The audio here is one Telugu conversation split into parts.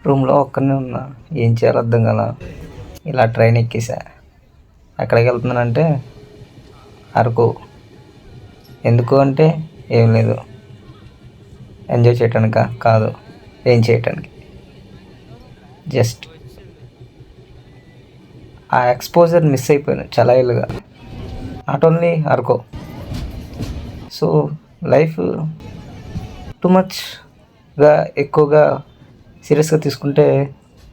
రూమ్లో ఒక్కనే ఉన్నా. ఏం చేయాలో అర్థం కాల. ఇలా ట్రైన్ ఎక్కేసా. ఎక్కడికి వెళ్తున్నానంటే అరకు. ఎందుకు అంటే ఏం లేదు, ఎంజాయ్ చేయటానికా కాదు, ఏం చేయటానికి. జస్ట్ ఆ ఎక్స్పోజర్ మిస్ అయిపోయాను చాలా ఏళ్ళుగా. Not only Araku. So life too మచ్గా ఎక్కువగా సీరియస్గా తీసుకుంటే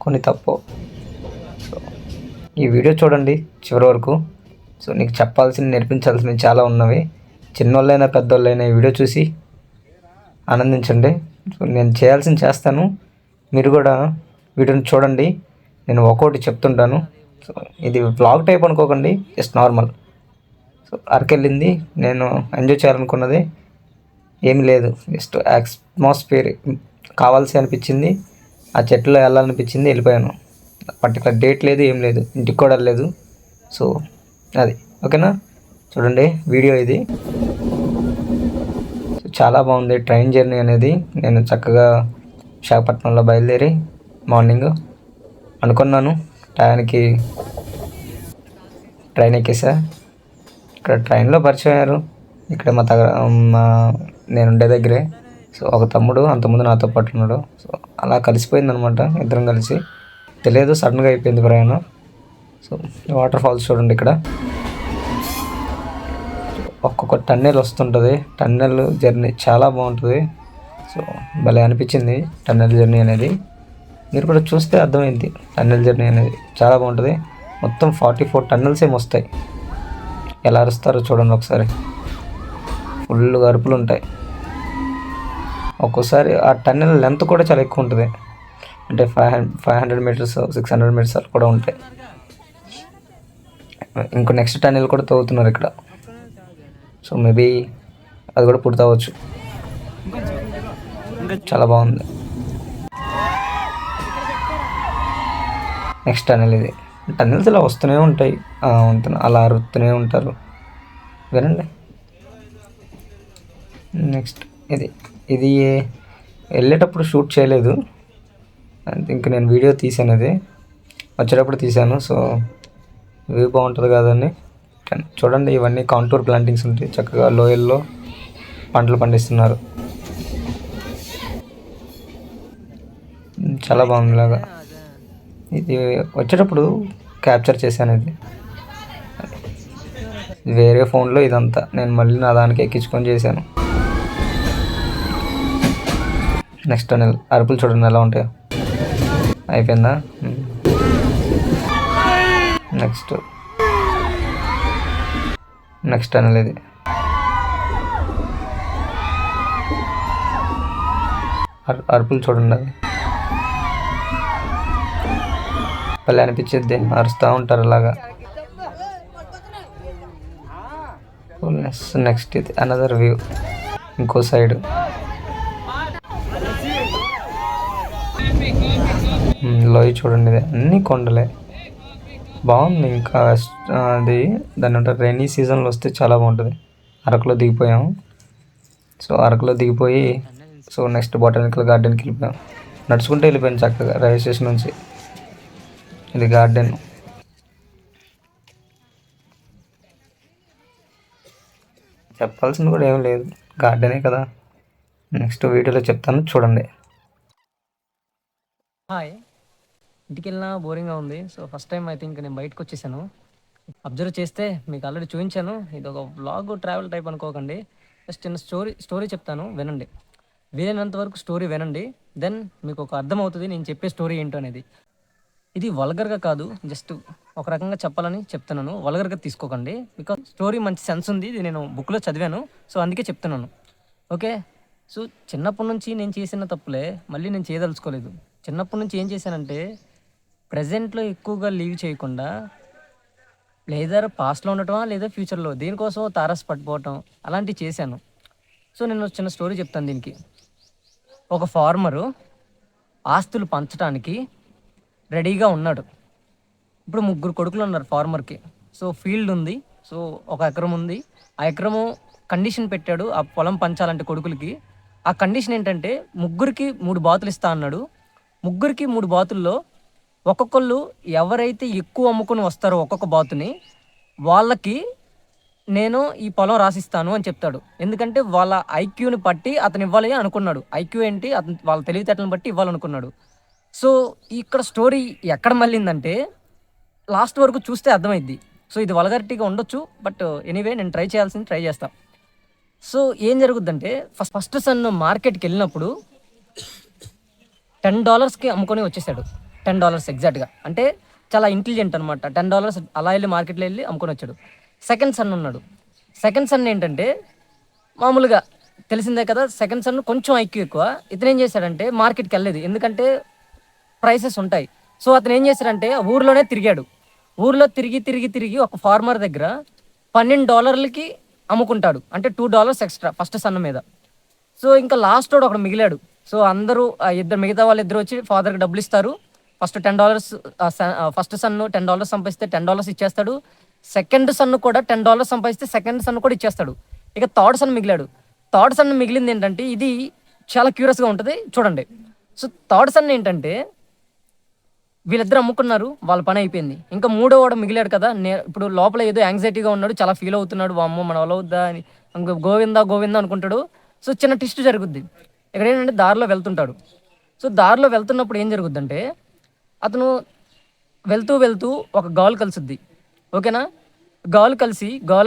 కొన్ని తప్పు. సో ఈ వీడియో చూడండి చివరి వరకు. సో నీకు చెప్పాల్సింది, నేర్పించాల్సినవి చాలా ఉన్నవి. చిన్నోళ్ళైనా పెద్దోళ్ళైనా ఈ వీడియో చూసి ఆనందించండి. సో నేను చేయాల్సింది చేస్తాను, మీరు కూడా వీడియోని చూడండి. నేను ఒక్కొక్కటి చెప్తుంటాను. సో ఇది వ్లాగ్ టైప్ అనుకోకండి, జస్ట్ నార్మల్. సో అరకెళ్ళింది, నేను ఎంజాయ్ చేయాలనుకున్నది ఏమి లేదు, జస్ట్ అట్మాస్ఫియర్ కావాల్సి అనిపించింది, ఆ చెట్లో వెళ్ళాలనిపించింది, వెళ్ళిపోయాను. పర్టికులర్ డేట్ లేదు, ఏం లేదు, ఇంటికి కూడా లేదు. సో అది ఓకేనా. చూడండి వీడియో ఇది. చాలా బాగుంది ట్రైన్ జర్నీ అనేది. నేను చక్కగా విశాఖపట్నంలో బయలుదేరి మార్నింగ్ అనుకున్నాను టయానికి ట్రైన్ ఎక్కేసా. ఇక్కడ ట్రైన్లో పరిచయం అయ్యారు. ఇక్కడ మా నేను ఉండే దగ్గరే. సో ఒక తమ్ముడు అంతకుముందు నాతో పాటు ఉన్నాడు. సో అలా కలిసిపోయింది అనమాట, ఇద్దరం కలిసి. తెలియదు, సడన్గా అయిపోయింది ప్రయాణం. సో వాటర్ ఫాల్స్ చూడండి ఇక్కడ. ఒక్కొక్క టన్నెల్ వస్తుంటుంది. టన్నెల్ జర్నీ చాలా బాగుంటుంది. సో భలే అనిపించింది టన్నెల్ జర్నీ అనేది. మీరు కూడా చూస్తే అర్థమైంది, టన్నెల్ జర్నీ అనేది చాలా బాగుంటుంది. మొత్తం 44 టన్నెల్స్ ఏమి వస్తాయి. ఎలా అరుస్తారో చూడండి ఒకసారి. ఫుల్గా అరుపులు ఉంటాయి. ఒక్కోసారి ఆ టన్నెల్ లెంత్ కూడా చాలా ఎక్కువ ఉంటుంది. అంటే 500 మీటర్స్ 600 మీటర్స్ కూడా ఉంటాయి. ఇంకో నెక్స్ట్ టన్నెల్ కూడా తవ్వుతున్నారు ఇక్కడ. సో మేబీ అది కూడా పూర్తవచ్చు. చాలా బాగుంది. నెక్స్ట్ టన్నెల్ ఇది. టన్నెల్స్ ఇలా వస్తూనే ఉంటాయి, అలా అరుస్తూనే ఉంటారు. వినండి. నెక్స్ట్ ఇది వెళ్ళేటప్పుడు షూట్ చేయలేదు, ఇంక నేను వీడియో తీసాను. అది వచ్చేటప్పుడు తీసాను. సో వ్యూ బాగుంటుంది కదండి. చూడండి, ఇవన్నీ కాంటూర్ ప్లాంటింగ్స్ ఉంటాయి. చక్కగా లోయల్లో పంటలు పండిస్తున్నారు. చాలా బాగుంది ఇలాగా. ఇది వచ్చేటప్పుడు క్యాప్చర్ చేశాను. ఇది వేరే ఫోన్లో ఇదంతా నేను మళ్ళీ నా దానికి ఎక్కించుకొని చేశాను. నెక్స్ట్ టన్నెల్ అరుపులు చూడండి ఎలా ఉంటాయో. అయిపోయిందా? నెక్స్ట్ టన్నెల్ ఇది. అరుపులు చూడండి, అది భలే అనిపించిద్ది, అరుస్తూ ఉంటారు అలాగా. నెక్స్ట్ ఇది అనదర్ వ్యూ, ఇంకో సైడ్. లోయ చూడండి, ఇది అన్నీ కొండలే. బాగుంది. ఇంకా అది దాన్ని అంటారు, రైనీ సీజన్లో వస్తే చాలా బాగుంటుంది. అరకులో దిగిపోయాం. సో అరకులో దిగిపోయి సో నెక్స్ట్ బొటానికల్ గార్డెన్కి వెళ్ళిపోయాం. నడుచుకుంటూ వెళ్ళిపోయాను చక్కగా రైల్వే స్టేషన్ నుంచి. ఇది గార్డెన్. చెప్పాల్సింది కూడా ఏం లేదు, గార్డెనే కదా. నెక్స్ట్ వీడియోలో చెప్తాను, చూడండి. హాయ్. ఇంటికి వెళ్ళినా బోరింగ్గా ఉంది. So first time I think నేను బయటకు వచ్చేసాను. అబ్జర్వ్ చేస్తే మీకు ఆల్రెడీ చూపించాను. ఇది ఒక వ్లాగ్ ట్రావెల్ టైప్ అనుకోకండి. జస్ట్ చిన్న స్టోరీ చెప్తాను, వినండి. వీలైనంత వరకు స్టోరీ వినండి, దెన్ మీకు ఒక అర్థమవుతుంది నేను చెప్పే స్టోరీ ఏంటో అనేది. ఇది వల్గర్గా కాదు, జస్ట్ ఒక రకంగా చెప్పాలని చెప్తున్నాను. వల్గర్గా తీసుకోకండి, బికాజ్ స్టోరీ మంచి సెన్స్ ఉంది. ఇది నేను బుక్లో చదివాను, సో అందుకే చెప్తున్నాను. ఓకే. సో చిన్నప్పటి నుంచి నేను చేసిన తప్పులే మళ్ళీ నేను చేయదలుచుకోలేదు. చిన్నప్పటి నుంచి ఏం చేశానంటే, ప్రజెంట్లో ఎక్కువగా లీవ్ చేయకుండా లేదా పాస్ట్లో ఉండటమా లేదా ఫ్యూచర్లో దేనికోసం తారస్ పడిపోవటం అలాంటివి చేశాను. సో నేను చిన్న స్టోరీ చెప్తాను దీనికి. ఒక ఫార్మరు ఆస్తులు పంచడానికి రెడీగా ఉన్నాడు. ఇప్పుడు 3 కొడుకులు ఉన్నారు ఫార్మర్కి. సో ఫీల్డ్ ఉంది, సో 1 ఎకరం ఉంది. ఆ ఎకరము కండిషన్ పెట్టాడు ఆ పొలం పంచాలంటే కొడుకులకి. ఆ కండిషన్ ఏంటంటే 3కి 3 బాతులు ఇస్తా అన్నాడు. ముగ్గురికి 3 బాతుల్లో ఒక్కొక్కళ్ళు ఎవరైతే ఎక్కువ అమ్ముకొని వస్తారో ఒక్కొక్క బాతుని, వాళ్ళకి నేను ఈ పొలం రాసిస్తాను అని చెప్తాడు. ఎందుకంటే వాళ్ళ ఐక్యూని బట్టి అతను ఇవ్వాలి అనుకున్నాడు. ఐక్యూ ఏంటి? అతను వాళ్ళ తెలివితేటలను బట్టి ఇవ్వాలనుకున్నాడు. సో, ఇక్కడ స్టోరీ ఎక్కడ మళ్ళిందంటే లాస్ట్ వరకు చూస్తే అర్థమైద్ది. సో, ఇది వల్గారిటీగా ఉండొచ్చు. బట్ ఎనీవే నేను ట్రై చేయాల్సింది ట్రై చేస్తా. సో, ఏం జరుగుద్దంటే ఫస్ట్ సన్ మార్కెట్‌కెళ్ళినప్పుడు $10కి అమ్ముకొని వచ్చేసాడు. $10 ఎగ్జాక్ట్‌గా. అంటే చాలా ఇంటెలిజెంట్ అనమాట. $10 అలా వెళ్ళి మార్కెట్‌లో వెళ్ళి అమ్ముకొని వచ్చాడు. సెకండ్ సన్ ఉన్నాడు. సెకండ్ సన్ ఏంటంటే మామూలుగా తెలిసిందే కదా! సెకండ్ సన్ కొంచెం ఐక్యూ ఎక్కువ. ఇతను ఏం చేశాడంటే మార్కెట్‌కి వెళ్ళలేదు. ఎందుకంటే ప్రైసెస్ ఉంటాయి. సో, అతను ఏం చేశాడంటే ఊర్లోనే తిరిగాడు. ఊర్లో తిరిగి ఒక ఫార్మర్ దగ్గర $12కి అమ్ముకుంటాడు. అంటే $2 ఎక్స్ట్రా ఫస్ట్ సన్ మీద. సో, ఇంకా లాస్టోడు ఒకడు మిగిలాడు. సో, అందరూ మిగతా వాళ్ళిద్దరూ వచ్చి ఫాదర్‌కి డబ్బులిస్తారు. ఫస్ట్ $10 ఫస్ట్ సన్ను $10 సంపాదిస్తే $10 ఇచ్చేస్తాడు. సెకండ్ సన్ కూడా $10 సంపాదిస్తే సెకండ్ సన్ కూడా ఇచ్చేస్తాడు. ఇక థర్డ్ సన్ మిగిలాడు. థర్డ్ సన్ మిగిలింది ఏంటంటే ఇది చాలా క్యూరియస్‌గా ఉంటది చూడండి. సో, థర్డ్ సన్ ఏంటంటే వీళ్ళిద్దరు అమ్ముకున్నారు. వాళ్ళ పని అయిపోయింది. ఇంకా మూడోవాడు మిగిలాడు కదా! ఇప్పుడు లోపల ఏదో యాంగ్జైటీగా ఉన్నాడు. చాలా ఫీల్ అవుతున్నాడు. వామ్మో! మన వల్ల అవుద్దా అని ఇంక గోవిందా అనుకుంటాడు. సో, చిన్న ట్విస్ట్ జరుగుద్ది. ఇక్కడ ఏంటంటే దారిలో వెళ్తుంటాడు. సో, దారిలో వెళ్తున్నప్పుడు ఏం జరుగుద్దంటే అతను వెళ్తూ ఒక గర్ల్ కలుసుద్ది. ఓకేనా? గర్ల్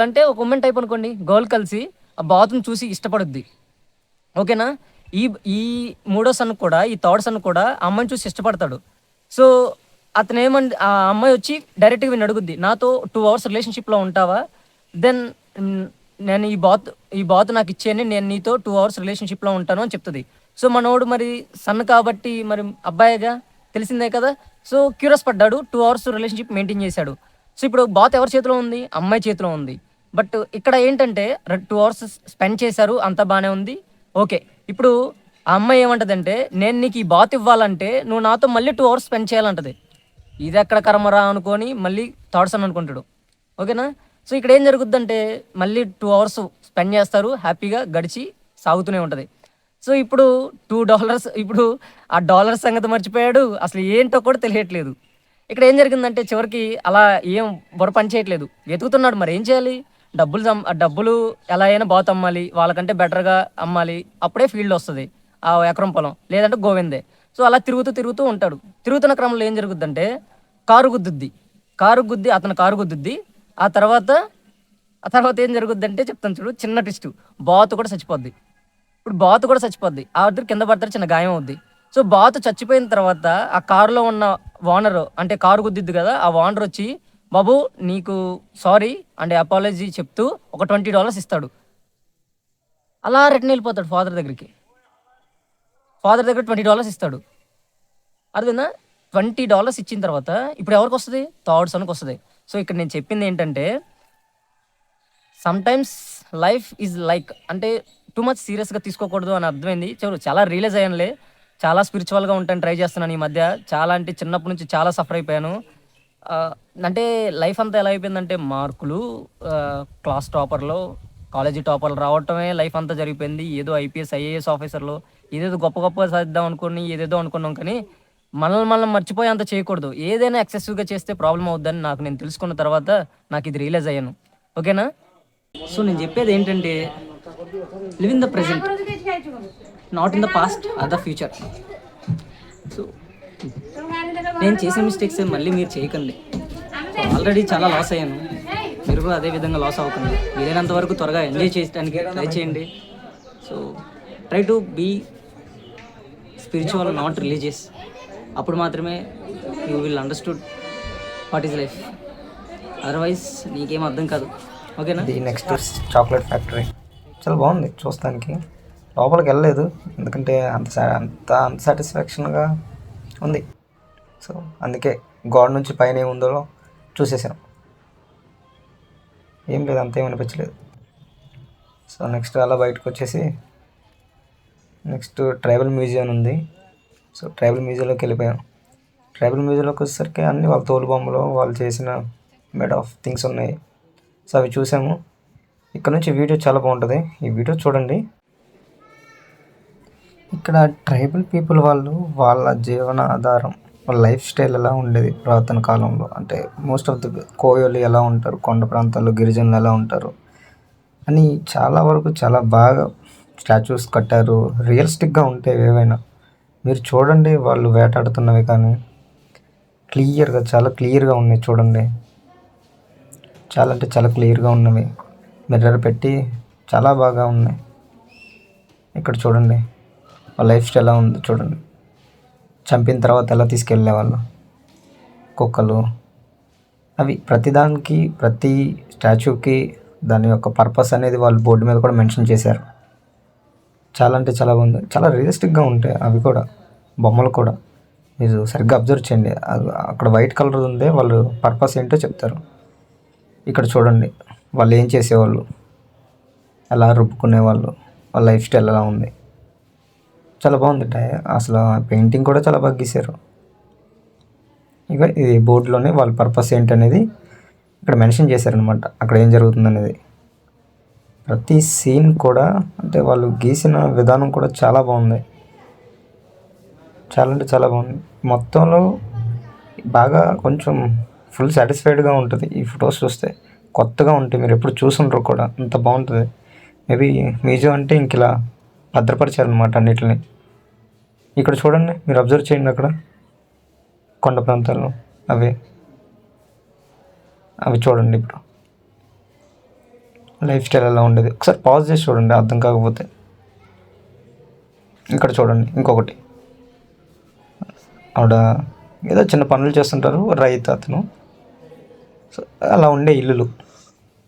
అంటే ఒక ఉమెన్ టైప్ అనుకోండి. గర్ల్ కలిసి ఆ బాతుని చూసి ఇష్టపడుద్ది. ఓకేనా? ఈ ఈ మూడో సన్ కూడా ఈ థర్డ్ సన్ కూడా ఆ అమ్మాయిని చూసి ఇష్టపడతాడు. సో, ఆ అమ్మాయి వచ్చి డైరెక్ట్‌గా వీడిని అడుగుద్ది. నాతో 2 అవర్స్ రిలేషన్‌షిప్‌లో ఉంటావా? దెన్ నేను ఈ బాతు నాకు ఇచ్చేయండి. నేను నీతో 2 అవర్స్ రిలేషన్‌షిప్‌లో ఉంటాను అని చెప్తది. సో, మనోడు మరి సన్ కాబట్టి మరి అబ్బాయేగా తెలిసిందే కదా! సో, క్యూరియస్ పడ్డాడు. 2 అవర్స్ రిలేషన్‌షిప్ మెయింటైన్ చేశాడు. సో, ఇప్పుడు బాత్ ఎవరి చేతిలో ఉంది? అమ్మాయి చేతిలో ఉంది. బట్ ఇక్కడ ఏంటంటే 2 అవర్స్ స్పెండ్ చేశారు. అంతా బానే ఉంది. ఓకే. ఇప్పుడు ఆ అమ్మాయి ఏమంటదంటే, నేను నీకు ఈ బాత్ ఇవ్వాలంటే నువ్వు నాతో మళ్ళీ 2 అవర్స్ స్పెండ్ చేయాలంటది. ఇదెక్కడ కర్మరా అనుకోని మళ్ళీ థర్డ్ సన్ అనుకుంటాడు. ఓకేనా? సో, ఇక్కడ ఏం జరుగుద్దంటే మళ్ళీ 2 అవర్స్ స్పెండ్ చేస్తారు. హ్యాపీగా గడిచి సాగుతూనే ఉంటది. సో, ఇప్పుడు $2 ఇప్పుడు ఆ డాలర్ సంగతి మర్చిపోయాడు. అసలు ఏంటో కూడా తెలియట్లేదు. ఇక్కడ ఏం జరిగిందంటే చివరికి అలా ఏం బుర్ర పని చేయట్లేదు. వెతుకుతున్నాడు మరి ఏం చేయాలి? డబ్బులు ఎలా అయినా బాతు అమ్మాలి. వాళ్ళకంటే బెటర్‌గా అమ్మాలి. అప్పుడే ఫీల్డ్ వస్తది. ఆ ఎకరం పొలం. లేదంటే గోవిందే. సో, అలా తిరుగుతూ ఉంటాడు. తిరుగుతున్న క్రమంలో ఏం జరుగుద్దంటే కారు గుద్దుద్ది. అతను కారు గుద్దుద్ది. ఆ తర్వాత ఏం జరుగుద్దంటే చెప్తాను చూడు చిన్న ట్విస్ట్. బాతు కూడా చచ్చిపోద్ది. ఆ ఇద్దరు కింద పడతారు. చిన్న గాయం అవుద్ది. సో, బాతు చచ్చిపోయిన తర్వాత ఆ కారులో ఉన్న ఓనరు అంటే కారు గుద్దిద్ది కదా! ఆ ఓనర్ వచ్చి బాబు నీకు సారీ అండ్ అపాలజీ చెప్తూ ఒక $20 ఇస్తాడు. అలా రిటర్న్ వెళ్ళిపోతాడు ఫాదర్ దగ్గరికి. ఫాదర్ దగ్గర $20 ఇస్తాడు. అర్థమైందా? $20 ఇచ్చిన తర్వాత ఇప్పుడు ఎవరికొస్తది? థర్డ్ సన్‌కి వస్తది. సో, ఇక్కడ నేను చెప్పింది ఏంటంటే సమ్‌టైమ్స్ లైఫ్ ఈజ్ లైక్ అంటే టూ మచ్ సీరియస్‌గా తీసుకోకూడదు అని అర్థమైంది. చాలా రియలైజ్ అయ్యానులే. చాలా స్పిరిచువల్‌గా ఉంటాను ట్రై చేస్తున్నాను ఈ మధ్య. చాలా అంటే చిన్నప్పటి నుంచి చాలా సఫర్ అయిపోయాను. అంటే లైఫ్ అంతా ఎలా అయిపోయిందంటే మార్కులు, క్లాస్ టాపర్‌లు, కాలేజీ టాపర్‌లు రావటమే లైఫ్ అంతా జరిగిపోయింది. ఏదో ఐపీఎస్, ఐఏఎస్ ఆఫీసర్‌లు ఏదేదో గొప్పగా సాధిద్దాం అనుకోని ఏదేదో అనుకున్నాం కానీ మనల్ని మర్చిపోయి అంత చేయకూడదు. ఏదైనా ఎక్సెసివ్‌గా చేస్తే ప్రాబ్లమ్ అవుద్దని నేను తెలుసుకున్న తర్వాత నాకు ఇది రియలైజ్ అయ్యాను. ఓకేనా? సో, నేను చెప్పేది ఏంటంటే live in the present, not in the past or the future. So, నేను చేసిన మిస్టేక్స్ మళ్ళీ మీరు చేయకండి. ఆల్రెడీ చాలా లాస్ అయ్యాను. మీరు కూడా అదే విధంగా లాస్ అవ్వకండి. వీలైనంత వరకు త్వరగా ఎంజాయ్ చేయడానికి ట్రై చేయండి. So, try to be spiritual, not religious. అప్పుడు మాత్రమే you will understood what is life. Otherwise నీకేం అర్థం కాదు. ఓకేనా? ఇది నెక్స్ట్ చాక్లెట్ ఫ్యాక్టరీ చాలా బాగుంది చూస్తానికి. లోపలికి వెళ్ళలేదు ఎందుకంటే అంత అన్సాటిస్ఫాక్షన్గా ఉంది. సో, అందుకే గోడ నుంచి పైన ఏముందో చూసేసాను. ఏం లేదు, అంతేం అనిపించలేదు. సో, నెక్స్ట్ అలా బయటకు వచ్చేసి నెక్స్ట్ ట్రైబల్ మ్యూజియం ఉంది. సో, ట్రైబల్ మ్యూజియంలోకి వెళ్ళిపోయాను. ట్రైబల్ మ్యూజియంలోకి వచ్చేసరికి అన్నీ వాళ్ళ తోలు బొమ్మలు, వాళ్ళు చేసిన మేడ్ ఆఫ్ థింగ్స్ ఉన్నాయి. సో, అవి చూసాము. ఇక్కడ నుంచి వీడియో చాలా బాగుంటుంది. ఈ వీడియో చూడండి. ఇక్కడ ట్రైబల్ పీపుల్ వాళ్ళు వాళ్ళ జీవన ఆధారం, వాళ్ళ లైఫ్ స్టైల్ ఎలా ఉండేది పురాతన కాలంలో, అంటే మోస్ట్ ఆఫ్ ది కోయోలు ఎలా ఉంటారు, కొండ ప్రాంతాల్లో గిరిజనులు ఎలా ఉంటారు అని చాలా వరకు చాలా బాగా స్టాచ్యూస్ కట్టారు. రియలిస్టిక్గా ఉంటాయి ఏవైనా. మీరు చూడండి, వాళ్ళు వేటాడుతున్నవి కానీ క్లియర్గా, చాలా క్లియర్గా ఉన్నాయి చూడండి. చాలా అంటే చాలా క్లియర్గా ఉన్నవి. మిర్రర్ పెట్టి చాలా బాగా ఉన్నాయి. ఇక్కడ చూడండి వాళ్ళ లైఫ్ స్టైల్ ఎలా ఉంది చూడండి. చంపిన తర్వాత ఎలా తీసుకెళ్ళేవాళ్ళు కుక్కలు. అవి ప్రతిదానికి, ప్రతి స్టాచ్యూకి దాని యొక్క పర్పస్ అనేది వాళ్ళు బోర్డు మీద కూడా మెన్షన్ చేశారు. చాలా అంటే చాలా బాగుంది. చాలా రియలిస్టిక్గా ఉంటాయి అవి కూడా, బొమ్మలు కూడా. మీరు సరిగ్గా అబ్జర్వ్ చేయండి. అక్కడ వైట్ కలర్ ఉంది, వాళ్ళు పర్పస్ ఏంటో చెప్తారు. ఇక్కడ చూడండి వాళ్ళు ఏం చేసేవాళ్ళు, ఎలా రుబ్బుకునేవాళ్ళు, వాళ్ళ లైఫ్ స్టైల్ ఎలా ఉంది. చాలా బాగుంది. అసలు పెయింటింగ్ కూడా చాలా బాగా గీశారు. ఇక ఇది బోర్డులోనే వాళ్ళ పర్పస్ ఏంటనేది ఇక్కడ మెన్షన్ చేశారనమాట, అక్కడ ఏం జరుగుతుంది అనేది. ప్రతి సీన్ కూడా, అంటే వాళ్ళు గీసిన విధానం కూడా చాలా బాగుంది. చాలా అంటే చాలా బాగుంది. మొత్తంలో బాగా కొంచెం ఫుల్ సాటిస్ఫైడ్గా ఉంటుంది ఈ ఫొటోస్ చూస్తే. కొత్తగా ఉంటాయి, మీరు ఎప్పుడు చూసుంటారు కూడా, అంత బాగుంటుంది. మేబీ మ్యూజియం అంటే ఇంక ఇలా భద్రపరిచారనమాట అన్నిటిని. ఇక్కడ చూడండి, మీరు అబ్జర్వ్ చేయండి, అక్కడ కొండ ప్రాంతాల్లో అవి అవి చూడండి. ఇప్పుడు లైఫ్ స్టైల్ ఎలా ఉండేది ఒకసారి పాజ్ చేసి చూడండి, అర్థం కాకపోతే. ఇక్కడ చూడండి ఇంకొకటి, ఆవిడ ఏదో చిన్న పనులు చేస్తుంటారు, రైతు అతను. సో అలా ఉండే ఇల్లులు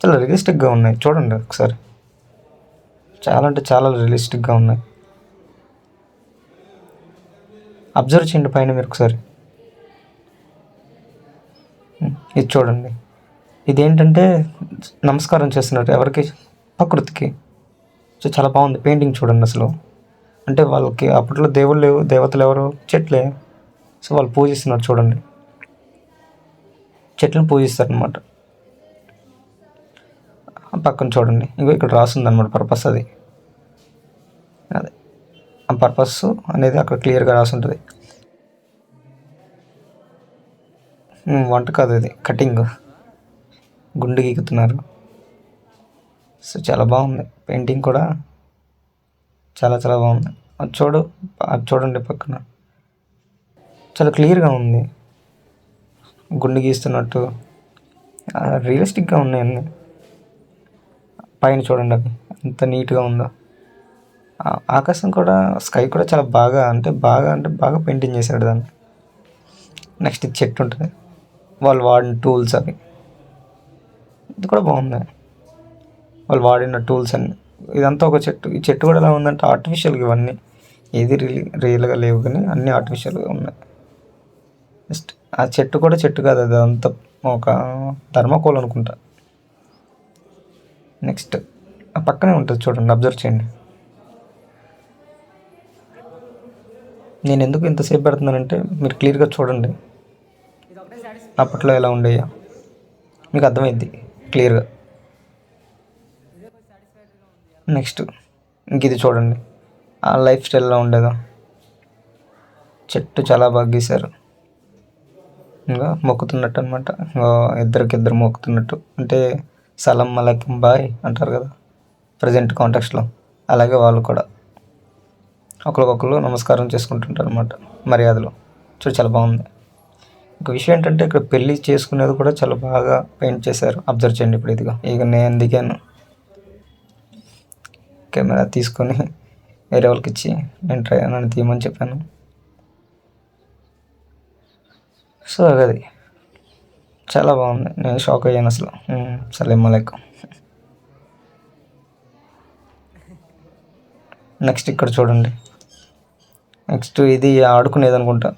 చాలా రియలిస్టిక్గా ఉన్నాయి చూడండి ఒకసారి. చాలా అంటే చాలా రియలిస్టిక్గా ఉన్నాయి. అబ్జర్వ్ చేయండి పైన మీరు ఒకసారి. ఇది చూడండి, ఇదేంటంటే నమస్కారం చేస్తున్నారు ఎవరికి, ప్రకృతికి. సో చాలా బాగుంది పెయింటింగ్ చూడండి అసలు. అంటే వాళ్ళకి అప్పట్లో దేవుళ్ళు లేవు, దేవతలు ఎవరు, చెట్లే. సో వాళ్ళు పూజిస్తున్నారు చూడండి, చెట్లను పూజిస్తారనమాట. పక్కన చూడండి, ఇంకో ఇక్కడ రాస్తుంది అనమాట పర్పస్. అదే ఆ పర్పస్ అనేది అక్కడ క్లియర్గా రాసి ఉంటుంది. వంట కాదు, ఇది కటింగ్, గుండు గీకుతున్నారు. సో చాలా బాగుంది పెయింటింగ్ కూడా, చాలా చాలా బాగుంది. అది చూడండి పక్కన చాలా క్లియర్గా ఉంది, గుండు గీస్తున్నట్టు రియలిస్టిక్గా ఉన్నాయి అన్నీ. పైన చూడండి అవి ఎంత నీట్గా ఉందో. ఆకాశం కూడా, స్కై కూడా చాలా బాగా అంటే బాగా పెయింటింగ్ చేశాడు దాన్ని. నెక్స్ట్ ఇది చెట్టు ఉంటుంది, వాళ్ళు వాడిన టూల్స్ అవి, ఇది కూడా బాగుంది. వాళ్ళు వాడిన టూల్స్ అన్నీ, ఇదంతా ఒక చెట్టు. ఈ చెట్టు కూడా ఎలా ఉందంటే ఆర్టిఫిషియల్గా, ఇవన్నీ ఏది రియల్గా లేవు కానీ అన్నీ ఆర్టిఫిషియల్గా ఉన్నాయి. జస్ట్ ఆ చెట్టు కూడా చెట్టు కాదు, అది అంతా ఒక థర్మాకోల్ అనుకుంటా. నెక్స్ట్ ఆ పక్కనే ఉంటుంది చూడండి, అబ్జర్వ్ చేయండి. నేను ఎందుకు ఇంతసేపు పెడుతున్నానంటే మీరు క్లియర్గా చూడండి అప్పట్లో ఎలా ఉండేయా, మీకు అర్థమైంది క్లియర్గా. నెక్స్ట్ ఇంక ఇది చూడండి, ఆ లైఫ్ స్టైల్ ఎలా ఉండేదో. చెట్టు చాలా బాగా గీశారు. ఇంకా మొక్కుతున్నట్టు అనమాట, ఇద్దరు మొక్కుతున్నట్టు. అంటే సలం అలైకుం బాయ్ అంటారు కదా ప్రజెంట్ కాంటెక్స్ట్లో, అలాగే వాళ్ళు కూడా ఒకరికొకరు నమస్కారం చేసుకుంటుంటారు అనమాట, మర్యాదలు. చాలా బాగుంది. ఒక విషయం ఏంటంటే ఇక్కడ పెళ్ళి చేసుకునేది కూడా చాలా బాగా పెయింట్ చేశారు, అబ్జర్వ్ చేయండి. ఇప్పుడు ఇదిగా ఇక నేను దిగాను, కెమెరా తీసుకొని వేరే వాళ్ళకి ఇచ్చి నన్ను తీయమని చెప్పాను. సో అది చాలా బాగుంది, నేను షాక్ అయ్యాను అసలు. సలాం అలైకుం. నెక్స్ట్ ఇక్కడ చూడండి, నెక్స్ట్ ఇది ఆడుకునేది అనుకుంటా.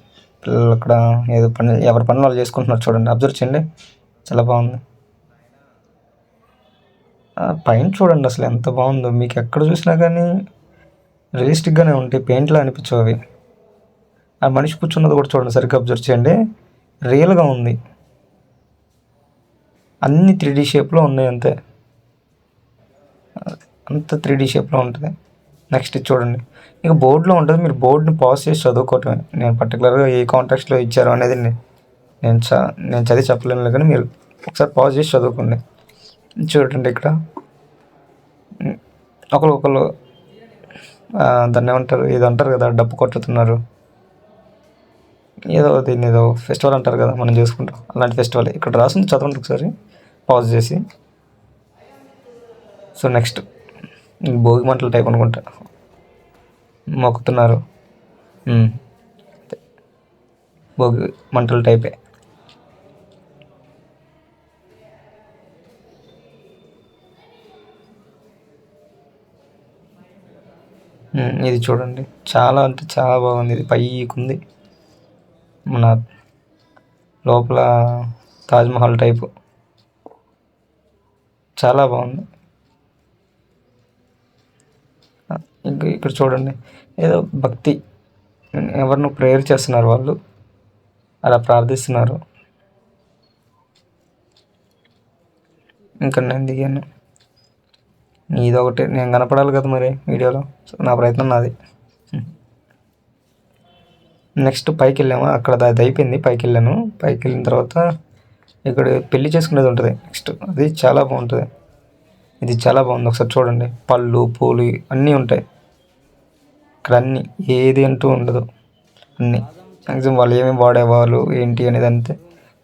పిల్లలు అక్కడ ఏదో పని, ఎవరి పనులు వాళ్ళు చేసుకుంటున్నారు చూడండి, అబ్జర్వ్ చేయండి. చాలా బాగుంది. పైన చూడండి అసలు ఎంత బాగుందో. మీకు ఎక్కడ చూసినా కానీ రియలిస్టిక్గానే ఉంటాయి, పెయింట్లో అనిపించవు అవి. ఆ మనిషి కూర్చున్నది కూడా చూడండి, సరిగ్గా అబ్జర్వ్ చేయండి, రియల్గా ఉంది. అన్ని 3D షేప్లో ఉన్నాయి, అంతే, అంత 3D షేప్లో ఉంటుంది. నెక్స్ట్ ఇది చూడండి, ఇక బోర్డులో ఉంటుంది, మీరు బోర్డుని పాజ్ చేసి చదువుకోవటమే. నేను పర్టికులర్గా ఏ కాంటాక్స్లో ఇచ్చారు అనేది నేను నేను చదివి చెప్పలేను, కానీ మీరు ఒకసారి పాజ్ చేసి చదువుకోండి. చూడండి ఇక్కడ ఒకరు దాన్ని ఏమంటారు, ఇది అంటారు కదా, డప్పు కొట్టుతున్నారు, దీన్ని ఏదో ఫెస్టివల్ అంటారు కదా మనం చేసుకుంటాం, అలాంటి ఫెస్టివల్ ఇక్కడ రాసింది, చదవండి ఒకసారి పాజ్ చేసి. సో నెక్స్ట్ భోగి మంటల టైప్ అనుకుంటా, మొక్కుతున్నారు. భోగి మంటల టైపే. ఇది చూడండి, చాలా అంటే చాలా బాగుంది. ఇది పైకుంది, మన లోపల తాజ్మహల్ టైపు, చాలా బాగుంది. ఇంకా ఇక్కడ చూడండి, ఏదో భక్తి, ఎవరినో ప్రేయర్ చేస్తున్నారు వాళ్ళు, అలా ప్రార్థిస్తున్నారు. ఇంకా నేను దిగాను, ఇదొకటి నేను కనపడాలి కదా మరి వీడియోలో, సో నా ప్రయత్నం నాది. నెక్స్ట్ పైకి వెళ్ళాము, అక్కడ అది అయిపోయింది, పైకి వెళ్ళాను. పైకి వెళ్ళిన తర్వాత ఇక్కడ పెళ్లి చేసుకునేది ఉంటుంది నెక్స్ట్, అది చాలా బాగుంటుంది. ఇది చాలా బాగుంది, ఒకసారి చూడండి. పళ్ళు పూలు అన్నీ ఉంటాయి ఇక్కడ, అన్నీ ఏది అంటూ ఉండదు, అన్నీ మ్యాక్సిమం వాళ్ళు ఏమేమి వాడేవాళ్ళు ఏంటి అనేది అంతే.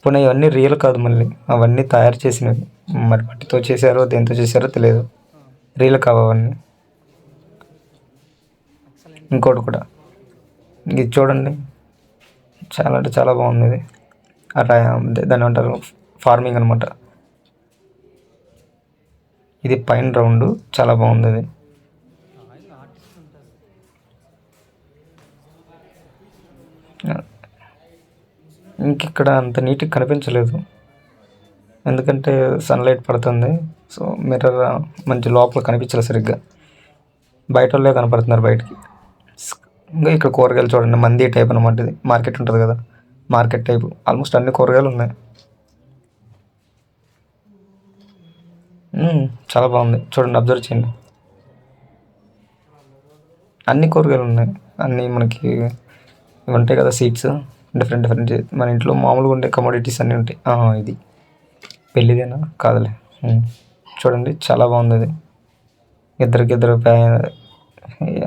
పోనీ ఇవన్నీ రియల్ కాదు, మళ్ళీ అవన్నీ తయారు చేసినవి, మరి మట్టితో చేశారో దేంతో చేశారో తెలియదు, రియల్ కావు అవన్నీ. ఇంకోటి కూడా, ఇది చూడండి, చాలా అంటే చాలా బాగుంది. ఇది దాన్ని అంటారు ఫార్మింగ్ అనమాట. ఇది పైన రౌండ్, చాలా బాగుంది ఇది. ఇంకిక్కడ అంత నీట్గా కనిపించలేదు, ఎందుకంటే సన్లైట్ పడుతుంది. సో మిర్రర్ మంచి లోపల కనిపించలేదు సరిగ్గా, బయట వాళ్ళే కనపడుతున్నారు బయటికి. ఇంకా ఇక్కడ కూరగాయలు చూడండి, మంది టైప్ అనమాట. ఇది మార్కెట్ ఉంటుంది కదా, మార్కెట్ టైపు, ఆల్మోస్ట్ అన్ని కూరగాయలు ఉన్నాయి. చాలా బాగుంది, చూడండి, అబ్జర్వ్ చేయండి, అన్ని కూరగాయలు ఉన్నాయి. అన్నీ మనకి ఇవి ఉంటాయి కదా, సీడ్స్, డిఫరెంట్ డిఫరెంట్ మన ఇంట్లో మామూలుగా ఉండే కమోడిటీస్ అన్నీ ఉంటాయి. ఇది పెళ్ళిదేనా కాదులే. చూడండి, చాలా బాగుంది. ఇది ఇద్దరికిద్దరు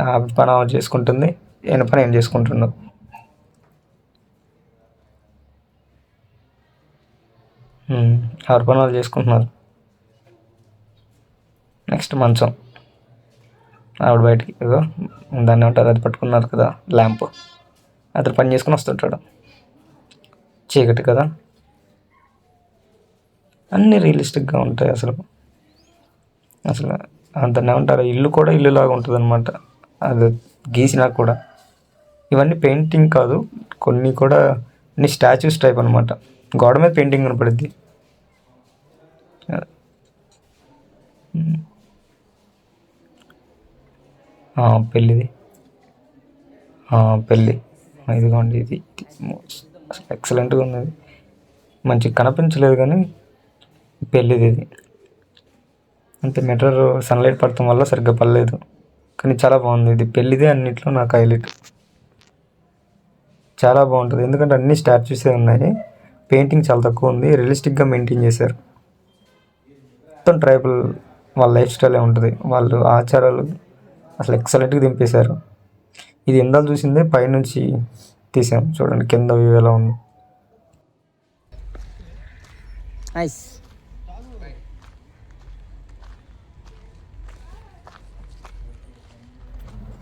ఆ పని ఆమె చేసుకుంటుంది, ఈయన పని ఏం చేసుకుంటున్నావు. ఎవరి పని వాళ్ళు చేసుకుంటున్నారు. నెక్స్ట్ మంచం, ఆవిడ బయటికి దాన్ని ఏమంటారు, అది పట్టుకున్నారు కదా ల్యాంప్, అతను పని చేసుకుని వస్తుంటాడు, చీకటి కదా. అన్నీ రియలిస్టిక్గా ఉంటాయి అసలు దాన్ని ఏమంటారు, ఇల్లు కూడా ఇల్లులాగా ఉంటుంది అనమాట, అది గీసినా కూడా. ఇవన్నీ పెయింటింగ్ కాదు, కొన్ని కూడా అన్ని స్టాచ్యూస్ టైప్ అనమాట, గోడ మీద పెయింటింగ్ కనపడుద్ది. పెళ్ళిది, పెళ్ళి, ఇదిగోండి. ఇది అసలు ఎక్సలెంట్గా ఉంది, మంచిగా కనిపించలేదు కానీ పెళ్ళిది ఇది. అంతే, మిర్రర్ సన్లైట్ పడటం వల్ల సరిగ్గా పడలేదు, కానీ చాలా బాగుంది. ఇది పెళ్ళిదే అన్నింటిలో నాకు హైలైట్, చాలా బాగుంటుంది. ఎందుకంటే అన్ని స్టాచ్యూసే ఉన్నాయి, పెయింటింగ్ చాలా తక్కువ ఉంది, రియలిస్టిక్గా మెయింటైన్ చేశారు. మొత్తం ట్రైబల్ వాళ్ళ లైఫ్ స్టైలే ఉంటుంది, వాళ్ళు ఆచారాలు అసలు ఎక్సలెంట్గా దింపేశారు. ఇది ఇందాక చూసిందే పైనుంచి తీసాం, చూడండి కింద వ్యూ ఎలా ఉంది. నైస్.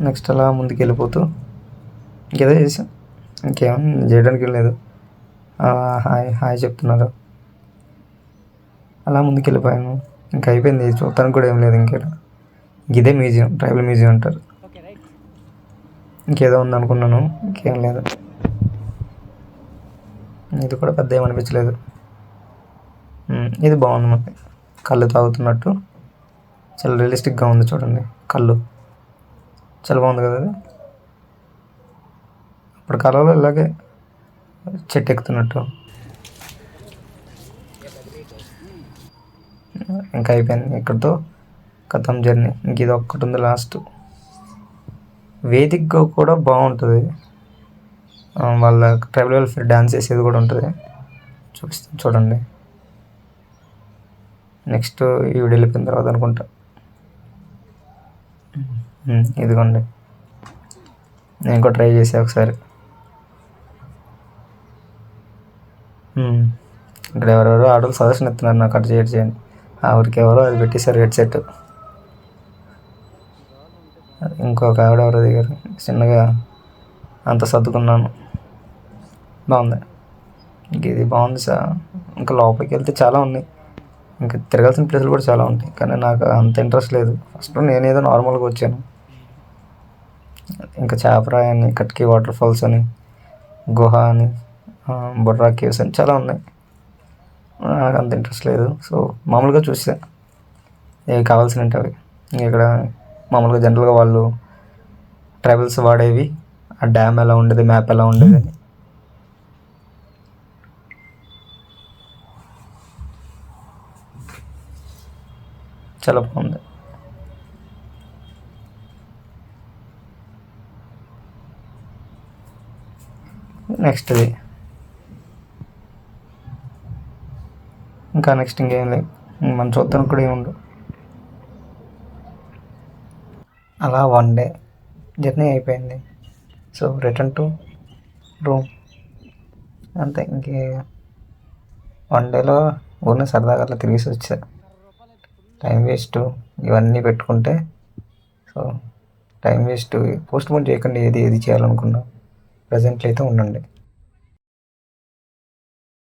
నెక్స్ట్ అలా ముందుకు వెళ్ళిపోతూ ఇంకేదో చేసాం, ఇంకేం చేయడానికి లేదు. హాయ్ హాయ్ చెప్తున్నారు, అలా ముందుకు వెళ్ళిపోయాను. ఇంకా అయిపోయింది, చూడటానికి కూడా ఏం లేదు ఇంకా. ఇదే మ్యూజియం, ట్రైబల్ మ్యూజియం అంటారు. ఇంకేదో ఉందనుకున్నాను, ఇంకేం లేదు. ఇది కూడా పెద్ద ఏమనిపించలేదు. ఇది బాగుంది, మనకి కళ్ళు తాగుతున్నట్టు చాలా రియలిస్టిక్గా ఉంది. చూడండి, కళ్ళు చాలా బాగుంది కదా. అది అప్పుడు కాలంలో ఇలాగే చెట్టు ఎక్కుతున్నట్టు. ఇంకా అయిపోయింది ఇక్కడితో, కథం జర్నీ. ఇంక ఇది ఒక్కటి ఉంది లాస్ట్, వేదిక్గా కూడా బాగుంటుంది. వాళ్ళ ట్రైబల్ వెల్ఫేర్ డ్యాన్స్ వేసేది కూడా ఉంటుంది. చూపిస్తాను చూడండి. నెక్స్ట్ ఈ వీడియో వెళ్ళిపోయిన తర్వాత అనుకుంటా. ఇదిగోండి, నేను కూడా ట్రై చేసా ఒకసారి. ఇక్కడ ఎవరెవరో ఆడవాళ్ళు సజెషన్ ఇస్తున్నారు నాకు అటు చేయండి. ఆ ఊరికి ఎవరో అది పెట్టేశారు హెడ్సెట్. ఇంకొక ఆవిడ ఎవరో దిగారు. చిన్నగా అంత సర్దుకున్నాను. బాగుంది. ఇంక ఇది బాగుంది సార్. ఇంకా లోపలికి వెళ్తే చాలా ఉన్నాయి, ఇంకా తిరగాల్సిన ప్లేసులు కూడా చాలా ఉంటాయి, కానీ నాకు అంత ఇంట్రెస్ట్ లేదు. ఫస్ట్ నేనేదో నార్మల్గా వచ్చాను. ఇంకా చాపరాయి అని, కట్కి వాటర్ ఫాల్స్ అని, గుహ అని, బొర్రా కేవ్స్ అని చాలా ఉన్నాయి. నాకు అంత ఇంట్రెస్ట్ లేదు. సో మామూలుగా చూసా ఏవి కావాల్సినవి అవి. ఇక్కడ మామూలుగా జనరల్గా వాళ్ళు ట్రావెల్స్ వాడేవి, ఆ డ్యామ్ ఎలా ఉండేది, మ్యాప్ ఎలా ఉండేది అని. చాలా బాగుంది. నెక్స్ట్ది ఇంకా నెక్స్ట్ ఇంకేం లేదు, మనం చూద్దాం కూడా ఏముండవు. అలా 1 డే జర్నీ అయిపోయింది. సో రిటర్న్ టు రూమ్ అంతే. ఇంకే 1 డేలో ఊరిని సరదాగా అట్లా తిరిగేసి వచ్చా. టైం వేస్ట్ ఇవన్నీ పెట్టుకుంటే. So time waste post phone చేయకండి, ఏది చేయాలనుకున్నా ప్రజెంట్లో అయితే ఉండండి.